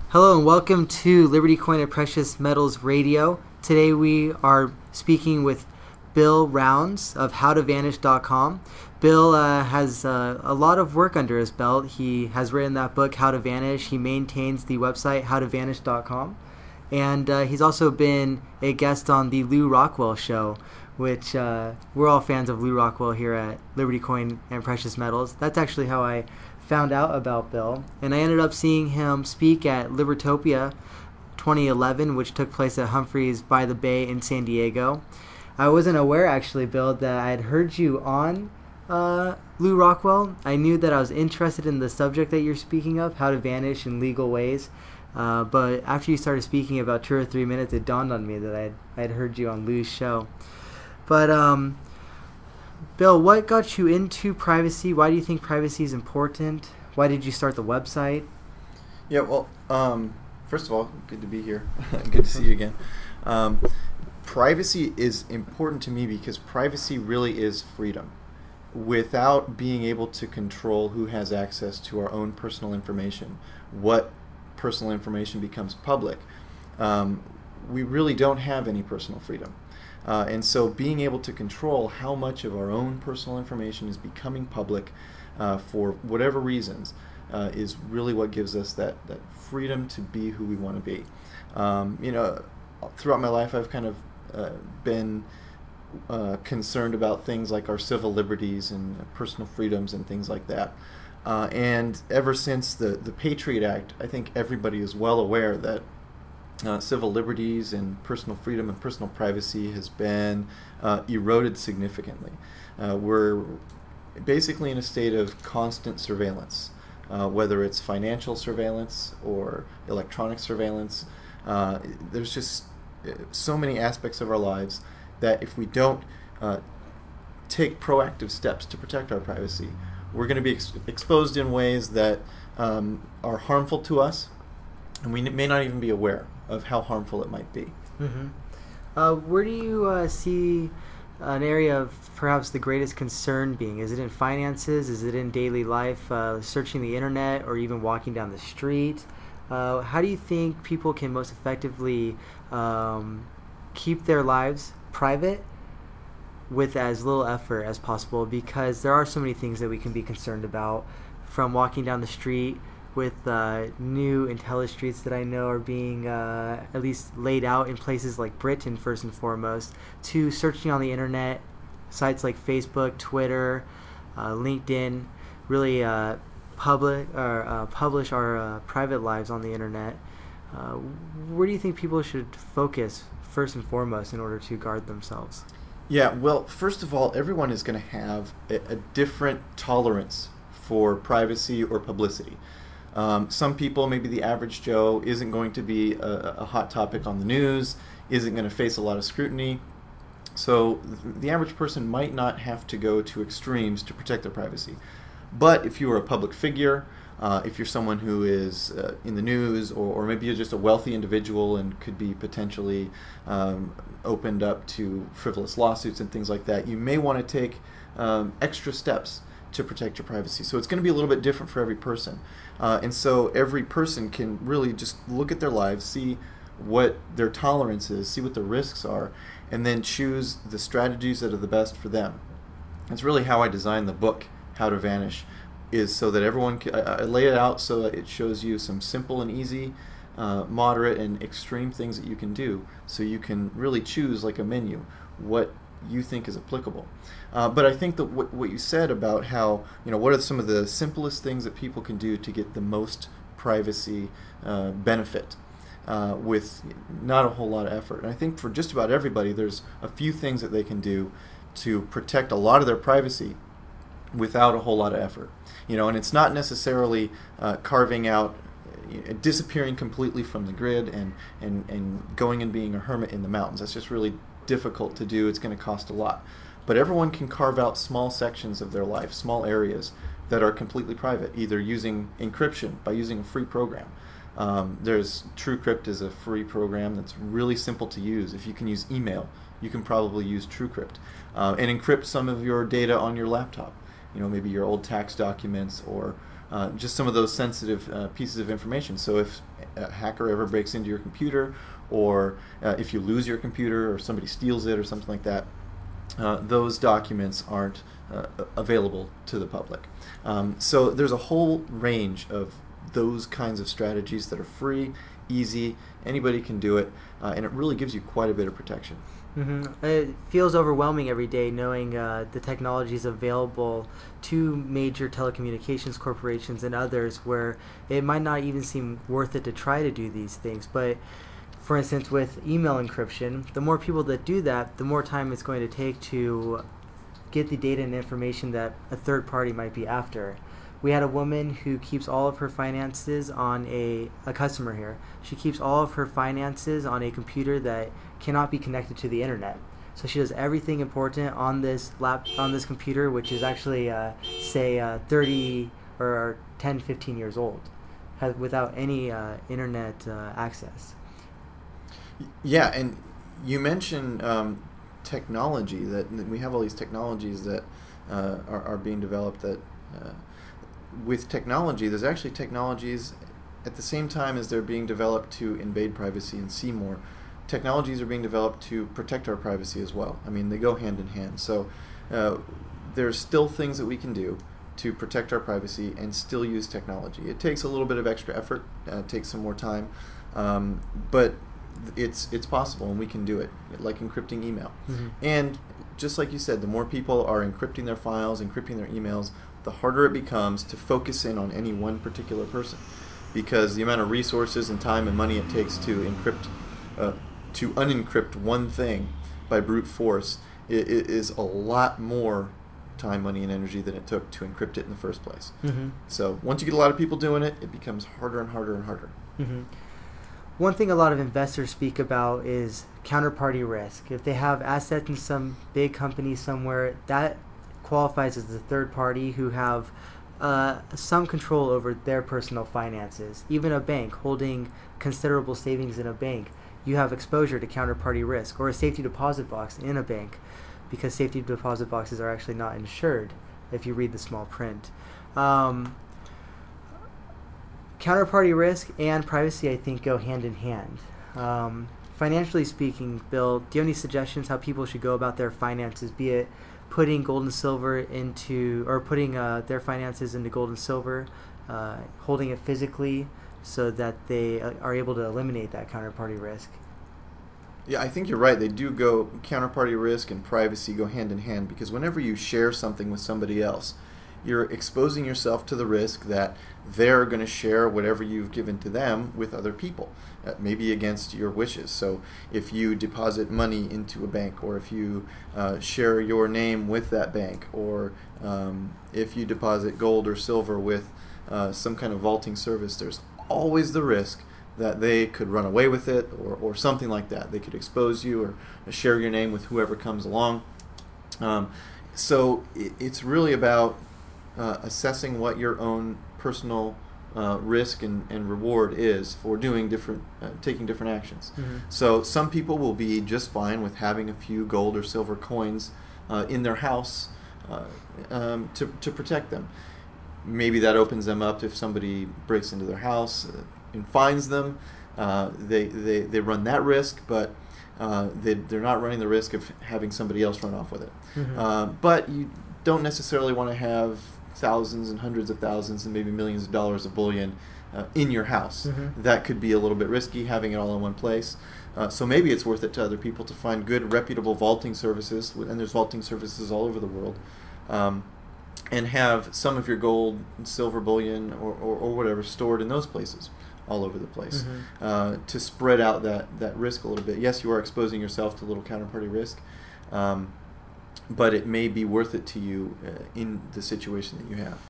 Hello and welcome to Liberty Coin and Precious Metals Radio. Today we are speaking with Bill Rounds of howtovanish.com. Bill has a lot of work under his belt. He has written that book, How to Vanish. He maintains the website, howtovanish.com. And he's also been a guest on the Lou Rockwell Show, which we're all fans of Lou Rockwell here at Liberty Coin and Precious Metals. That's actually how I found out about Bill. And I ended up seeing him speak at Libertopia 2011, which took place at Humphreys by the Bay in San Diego. I wasn't aware, actually, Bill, that I had heard you on Lou Rockwell. I knew that I was interested in the subject that you're speaking of, how to vanish in legal ways. But after you started speaking about 2 or 3 minutes, it dawned on me that I'd heard you on Lou's show. But Bill, what got you into privacy? Why do you think privacy is important? Why did you start the website? Yeah, well, first of all, good to be here. Good to see you again. Privacy is important to me because privacy really is freedom. Without being able to control who has access to our own personal information, what personal information becomes public, we really don't have any personal freedom. And so being able to control how much of our own personal information is becoming public for whatever reasons is really what gives us that freedom to be who we want to be. Throughout my life I've kind of been concerned about things like our civil liberties and personal freedoms and things like that. And ever since the Patriot Act, I think everybody is well aware that civil liberties and personal freedom and personal privacy has been eroded significantly. We're basically in a state of constant surveillance, whether it's financial surveillance or electronic surveillance. There's just so many aspects of our lives that if we don't take proactive steps to protect our privacy, we're going to be exposed in ways that are harmful to us, and we may not even be aware of how harmful it might be. Mm-hmm. Where do you see an area of perhaps the greatest concern being? Is it in finances? Is it in daily life, searching the internet, or even walking down the street? How do you think people can most effectively keep their lives private with as little effort as possible? Because there are so many things that we can be concerned about, from walking down the street with new IntelliStreets that I know are being at least laid out in places like Britain first and foremost, to searching on the internet, sites like Facebook, Twitter, LinkedIn, really publish our private lives on the internet. Where do you think people should focus first and foremost in order to guard themselves? Yeah, well, first of all, everyone is going to have a different tolerance for privacy or publicity. Some people, maybe the average Joe, isn't going to be a hot topic on the news, isn't going to face a lot of scrutiny. So the average person might not have to go to extremes to protect their privacy. But if you are a public figure, if you're someone who is in the news, or maybe you're just a wealthy individual and could be potentially opened up to frivolous lawsuits and things like that, you may want to take extra steps to protect your privacy. So it's going to be a little bit different for every person. And so every person can really just look at their lives, see what their tolerance is, see what the risks are, and then choose the strategies that are the best for them. That's really how I designed the book, How to Vanish, is so that everyone can, I lay it out so that it shows you some simple and easy, moderate and extreme things that you can do, so you can really choose, like a menu, what you think is applicable. But I think that what you said about how, what are some of the simplest things that people can do to get the most privacy benefit with not a whole lot of effort. And I think for just about everybody, there's a few things that they can do to protect a lot of their privacy without a whole lot of effort. And it's not necessarily carving out, disappearing completely from the grid and going and being a hermit in the mountains. That's just really difficult to do. It's going to cost a lot. But everyone can carve out small sections of their life, small areas that are completely private, either using encryption, by using a free program. There's TrueCrypt is a free program that's really simple to use. If you can use email, you can probably use TrueCrypt and encrypt some of your data on your laptop. Maybe your old tax documents or just some of those sensitive pieces of information. So if a hacker ever breaks into your computer, or if you lose your computer or somebody steals it or something like that, those documents aren't available to the public. So there's a whole range of those kinds of strategies that are free, easy, anybody can do it, and it really gives you quite a bit of protection. It feels overwhelming every day knowing the technologies available to major telecommunications corporations and others, where it might not even seem worth it to try to do these things. But for instance, with email encryption, the more people that do that, the more time it's going to take to get the data and information that a third party might be after. We had a woman who keeps all of her finances on a customer here. She keeps all of her finances on a computer that cannot be connected to the internet. So she does everything important on this computer, which is actually say 30 or 10, 15 years old, without any internet access. Yeah, and you mentioned technology, that we have all these technologies that are being developed that with technology, there's actually technologies at the same time as they're being developed to invade privacy and see more. Technologies are being developed to protect our privacy as well. I mean, they go hand in hand. So there's still things that we can do to protect our privacy and still use technology. It takes a little bit of extra effort, takes some more time, but it's possible, and we can do it, like encrypting email. And just like you said, the more people are encrypting their files, encrypting their emails, the harder it becomes to focus in on any one particular person, because the amount of resources and time and money it takes to unencrypt one thing by brute force is a lot more time, money, and energy than it took to encrypt it in the first place. So once you get a lot of people doing it, it becomes harder and harder and harder. One thing a lot of investors speak about is counterparty risk. If they have assets in some big company somewhere, that qualifies as a third party who have some control over their personal finances. Even a bank holding considerable savings in a bank, you have exposure to counterparty risk, or a safety deposit box in a bank, because safety deposit boxes are actually not insured if you read the small print. Counterparty risk and privacy, I think, go hand in hand. Financially speaking, Bill, do you have any suggestions how people should go about their finances, be it putting gold and silver into, or putting their finances into gold and silver, holding it physically so that they are able to eliminate that counterparty risk? Yeah, I think you're right. They do go, counterparty risk and privacy go hand in hand, because whenever you share something with somebody else, you're exposing yourself to the risk that they're going to share whatever you've given to them with other people, maybe against your wishes. So if you deposit money into a bank, or if you share your name with that bank, or if you deposit gold or silver with some kind of vaulting service, there's always the risk that they could run away with it, or something like that. They could expose you or share your name with whoever comes along. So it's really about assessing what your own personal risk and reward is for doing taking different actions. So some people will be just fine with having a few gold or silver coins in their house to protect them. Maybe that opens them up if somebody breaks into their house and finds them. They run that risk, but they're not running the risk of having somebody else run off with it. But you don't necessarily want to have thousands and hundreds of thousands and maybe millions of dollars of bullion in your house. That could be a little bit risky, having it all in one place. So maybe it's worth it to other people to find good, reputable vaulting services, and there's vaulting services all over the world, and have some of your gold and silver bullion or whatever stored in those places all over the place, to spread out that risk a little bit. Yes, you are exposing yourself to a little counterparty risk, but it may be worth it to you in the situation that you have.